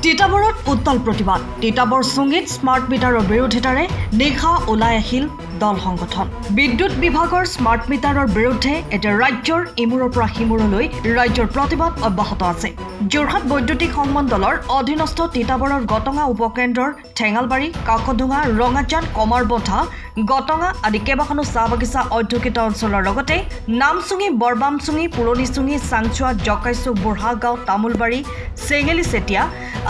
তিতাবৰত উত্তাল প্ৰতিবাদ। তিতাবৰ চুঙিত স্মাৰ্ট মিটাৰৰ বিৰোধিতাৰে নিশা ওলাই আহিল দল সংগঠন। বিদ্যুৎ বিভাগৰ স্মাৰ্ট মিটাৰৰ বিৰুদ্ধে এতিয়া ৰাজ্যৰ ইমূৰৰ পৰা সিমূৰলৈ ৰাজ্যৰ প্ৰতিবাদ অব্যাহত আছে। যোৰহাট বৈদ্যুতিক সংমণ্ডলৰ অধীনস্থ তিতাবৰৰ গটঙা উপকেন্দ্ৰৰ ঠেঙালবাৰী, কাকডোঙা, ৰঙাচান, কমাৰবন্ধা, গটঙা আদি কেইবাখনো চাহ বাগিচা অধ্যুষিত অঞ্চলৰ লগতে নামচুঙি, বৰবামচুঙি, পুৰণিচুঙি, চাংচুৱা, জকাইচুক, বুঢ়াগাঁও, তামোলবাৰী, চেঙেলি চেতিয়া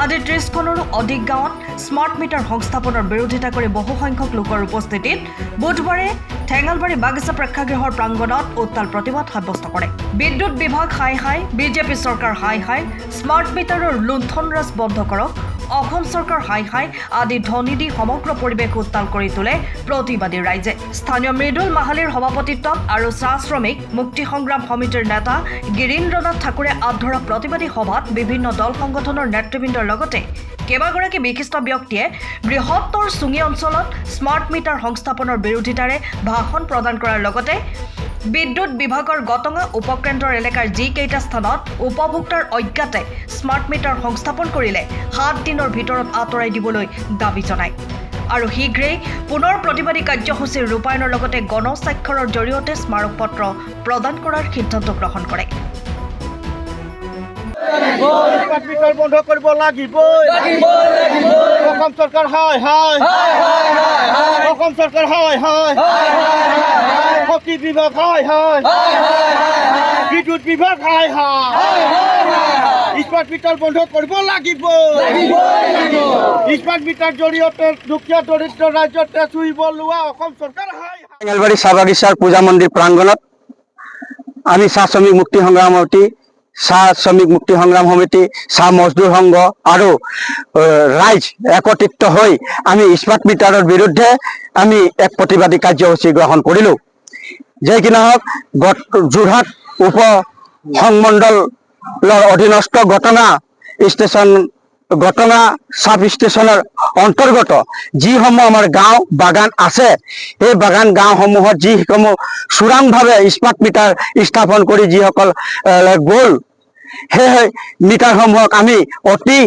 আদি ৩০খনৰো অধিক গাঁৱত স্মাৰ্ট মিটাৰ সংস্থাপনৰ বিৰোধিতা কৰি বহুসংখ্যক লোকৰ উপস্থিতিত বুধবাৰে ঠেঙালবাৰী বাগিচা প্ৰেক্ষাগৃহৰ প্ৰাংগণত উত্তাল প্ৰতিবাদ সাব্যস্ত কৰে। বিদ্যুৎ বিভাগ হাই হাই, বিজেপি চৰকাৰ হাই হাই, স্মাৰ্ট মিটাৰৰ লুণ্ঠনৰাজ বন্ধ কৰক, অসম চৰকাৰ হাই হাই আদি ধ্বনি দি সমগ্ৰ পৰিৱেশ উত্তাল কৰি তোলে প্ৰতিবাদী ৰাইজে। স্থানীয় মৃদুল মাহালিৰ সভাপতিত্বত আৰু চাহ শ্ৰমিক মুক্তি সংগ্ৰাম সমিতিৰ নেতা গিৰীন্দ্ৰনাথ ঠাকুৰে আঁত ধৰা প্ৰতিবাদী সভাত বিভিন্ন দল সংগঠনৰ নেতৃবৃন্দৰ লগতে কেইবাগৰাকী বিশিষ্ট ব্যক্তিয়ে বৃহত্তৰ চুঙি অঞ্চলত স্মাৰ্ট মিটাৰ সংস্থাপনৰ বিৰোধিতাৰে ভাষণ প্ৰদান কৰাৰ লগতে বিদ্যুৎ বিভাগৰ গটঙা উপকেন্দ্ৰৰ এলেকাৰ যিকেইটা স্থানত উপভোক্তাৰ অজ্ঞাতে স্মাৰ্ট মিটাৰ সংস্থাপন কৰিলে 7 দিনৰ ভিতৰত আঁতৰাই দিবলৈ দাবী জনায় আৰু শীঘ্ৰেই পুনৰ প্ৰতিবাদী কাৰ্যসূচীৰ ৰূপায়ণৰ লগতে গণস্বাক্ষৰৰ জৰিয়তে স্মাৰক পত্ৰ প্ৰদান কৰাৰ সিদ্ধান্ত গ্ৰহণ কৰে। বন্ধ কৰিব লাগিবই। অসম চৰকাৰ হাই হাই, অসম চৰকাৰ হাই হাই, শক্তি বিভাগ হাই হাই, বিদ্যুৎ বিভাগ হাই হাই, স্মাৰ্ট মিটাৰ বন্ধ কৰিব লাগিবই। স্মাৰ্ট মিটাৰ জৰিয়তে দুখীয়া দৰিদ্ৰ ৰাজ্যত চুইব লোৱা অসম চৰকাৰ হাই হাই। ঠেঙালবাৰী চাহ বাগিচাৰ পূজা মন্দিৰ প্ৰাংগণত আমি চাহ শ্ৰমিক মুক্তি সংগ্ৰাম সমিতি, চাহ শ্ৰমিক মুক্তি সংগ্ৰাম সমিতি, চাহ মজদুৰ সংঘ আৰু ৰাইজ একত্ৰিত হৈ আমি স্মাৰ্ট মিটাৰৰ বিৰুদ্ধে আমি এক প্ৰতিবাদী কাৰ্যসূচী গ্ৰহণ কৰিলোঁ। যে কি নহওক, যোৰহাট উপ সংমণ্ডলৰ অধীনস্থ গটঙা ষ্টেচন, গটঙা চাব ষ্টেচনৰ অন্তৰ্গত যিসমূহ আমাৰ গাঁও বাগান আছে, সেই বাগান গাঁওসমূহত যিসমূহ চোৰাংভাৱে স্মাৰ্ট মিটাৰ স্থাপন কৰি যিসকল গ'ল, সেই মিটাৰসমূহক আমি অতি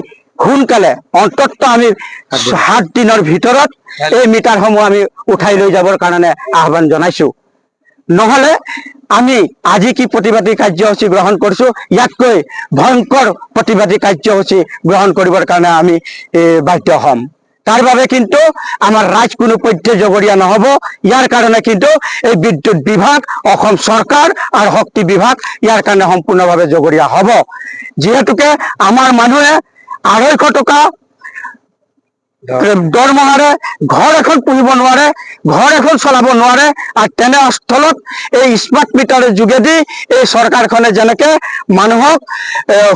সোনকালে অন্ততঃ আমি 7 দিনৰ ভিতৰত এই মিটাৰসমূহ আমি উঠাই লৈ যাবৰ কাৰণে আহ্বান জনাইছোঁ। নহ'লে আমি আজি কি প্ৰতিবাদী কাৰ্যসূচী গ্ৰহণ কৰিছোঁ, ইয়াতকৈ ভয়ংকৰ প্ৰতিবাদী কাৰ্যসূচী গ্ৰহণ কৰিবৰ কাৰণে আমি বাধ্য হ'ম। তাৰ বাবে কিন্তু আমাৰ ৰাইজ কোনো পধ্যে জগৰীয়া নহ'ব। ইয়াৰ কাৰণে কিন্তু এই বিদ্যুৎ বিভাগ, অসম চৰকাৰ আৰু শক্তি বিভাগ ইয়াৰ কাৰণে সম্পূৰ্ণভাৱে জগৰীয়া হ'ব। যিহেতুকে আমাৰ মানুহে 250 টকা দৰমহাৰে ঘৰ এখন পুহিব নোৱাৰে, ঘৰ এখন চলাব নোৱাৰে, আৰু তেনে স্থলত এই স্মাৰ্ট মিটাৰৰ যোগেদি এই চৰকাৰখনে যেনেকে মানুহক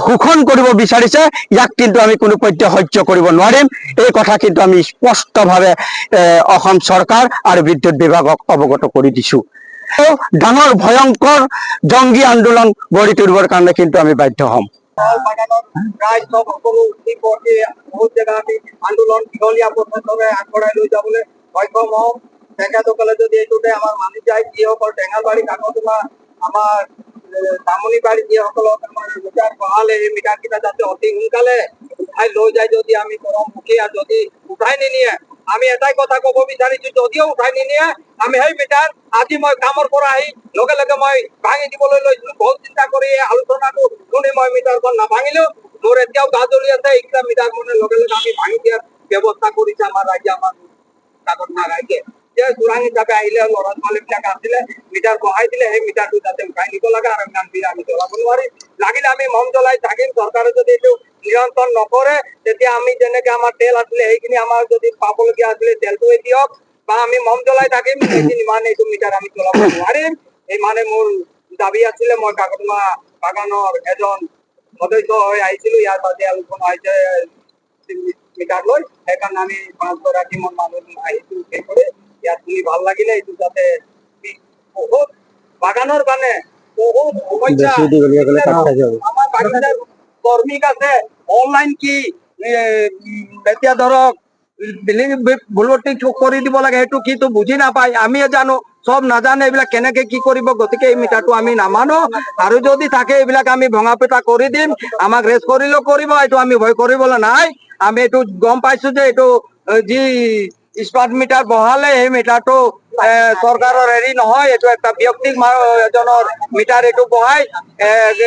শোষণ কৰিব বিচাৰিছে, ইয়াক কিন্তু আমি কোনো পধ্যে সহ্য কৰিব নোৱাৰিম। এই কথা কিন্তু আমি স্পষ্টভাৱে অসম চৰকাৰ আৰু বিদ্যুৎ বিভাগক অৱগত কৰি দিছোঁ। ডাঙৰ ভয়ংকৰ জংগী আন্দোলন গঢ়ি তুলিবৰ কাৰণে কিন্তু আমি বাধ্য হ'ম। বহুত জেগাত আন্দোলন দীঘলীয়া পথৰে আগবঢ়াই লৈ যাবলৈ সক্ষম হওঁ। তেখেতসকলে যদি এইটোতে আমাৰ মানি যায়, যিসকল টেঙালবাৰী, কাকডোঙা, আমাৰ তামোলীবাৰী, যিসকলক আমাৰ মিটাৰ বহালে এই মিটাৰকেইটা যাতে অতি সোনকালে উঠাই লৈ যায়। যদি আমি গৰমমুখীয়া যদি উঠাই নিনিয়ে, আমি এটাই কথা ক'ব বিচাৰিছো, যদিও উঠাই নিনিয়ে আমি সেই মিটাৰ আজি মই কামৰ পৰা আহি লগে লগে মই ভাঙি দিবলৈ লৈছিলো। বহুত চিন্তা কৰি এই আলোচনাটো শুনি মই মিটাৰখন নাভাঙিলো। মোৰ এতিয়াও গা জ্বলি আছে। এইকেইটা মিটাৰ মানে লগে লগে আমি ভাঙি দিয়াৰ ব্যৱস্থা কৰিছে আমাৰ ৰাইজে, আমাৰ কাকডোঙা ৰাইজে। যে চোৰাং হিচাপে আহিলে ল'ৰা ছোৱালীবিলাক আছিলে, মিটাৰ বহাই দিলে, সেই মিটাৰটো যাতে উঠাই নিব লাগে আৰু ইমান বিল আমি জ্বলাব নোৱাৰি। লাগিলে আমি মম জ্বলাই থাকিম। চৰকাৰে যদি এইটো নিয়ন্ত্ৰণ নকৰে, তেতিয়া আমি যেনেকে আমাৰ তেল আছিলে সেইখিনি আমাৰ যদি পাবলগীয়া আছিলে তেলটোৱে দিয়ক, বা আমি মম জ্বলাই থাকিম, সেইখিনি ইমান এইটো মিটাৰ আমি জ্বলাব নোৱাৰিম। এই মানে মোৰ দাবী আছিলে। মই কাকডোঙা বাগানৰ এজন সদস্য হৈ আহিছিলো। ইয়াৰ বাদে আলোচনা হৈছে মিটাৰ লৈ, সেইকাৰণে আমি 5গৰাকী মান মানুহ আহিছো। ইয়াত শুনি ভাল লাগিলে। এইটো যাতে বহুত বাগানৰ কাৰণে বহুত সমস্যা। আমাৰ বাগিচাৰ কৰ্মীক আছে, অনলাইন কি এতিয়া ধৰক বিলিং বুলটি কৰি দিব লাগে, সেইটো কিন্তু বুজি নাপায়। আমিয়ে জানো চব নাজানে এইবিলাক কেনেকে কি কৰিব, গতিকে এই মিটাৰটো আমি নামানো। আৰু যদি থাকে এইবিলাক আমি ভঙা পেটা কৰি দিম, আমাক ৰেষ্ট কৰিলেও কৰিব, এইটো আমি ভয় কৰিবলৈ নাই। আমি এইটো গম পাইছো যে এইটো যি স্মাৰ্ট মিটাৰ বহালে সেই মিটাৰটো চৰকাৰৰ হেৰি নহয়, এইটো একটা ব্যক্তিক এজনৰ মিটাৰ এইটো বহাই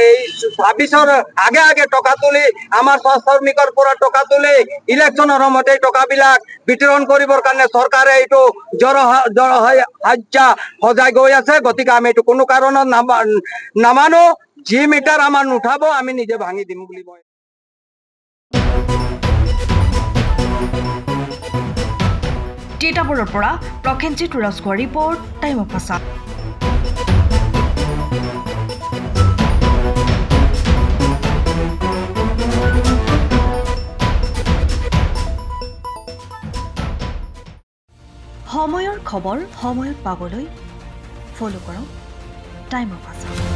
এই 26ৰ আগে আগে টকা তুলি আমাৰ শ্ৰমিকৰ পৰা টকা তুলি ইলেকশ্যনৰ সময়তে এই টকাবিলাক বিতৰণ কৰিবৰ কাৰণে চৰকাৰে এইটো জনসাহায্য সজাই গৈ আছে। গতিকে আমি এইটো কোনো কাৰণত নামানো। যি মিটাৰ আমাৰ নুঠাব আমি নিজে ভাঙি দিম বুলি কয়। তিতাবৰৰ পৰা Prasenjit Rajkhowa report, Time of Assam. সময়ৰ খবৰ সময়ত পাবলৈ ফ'ল' কৰক টাইম অফ আছাম।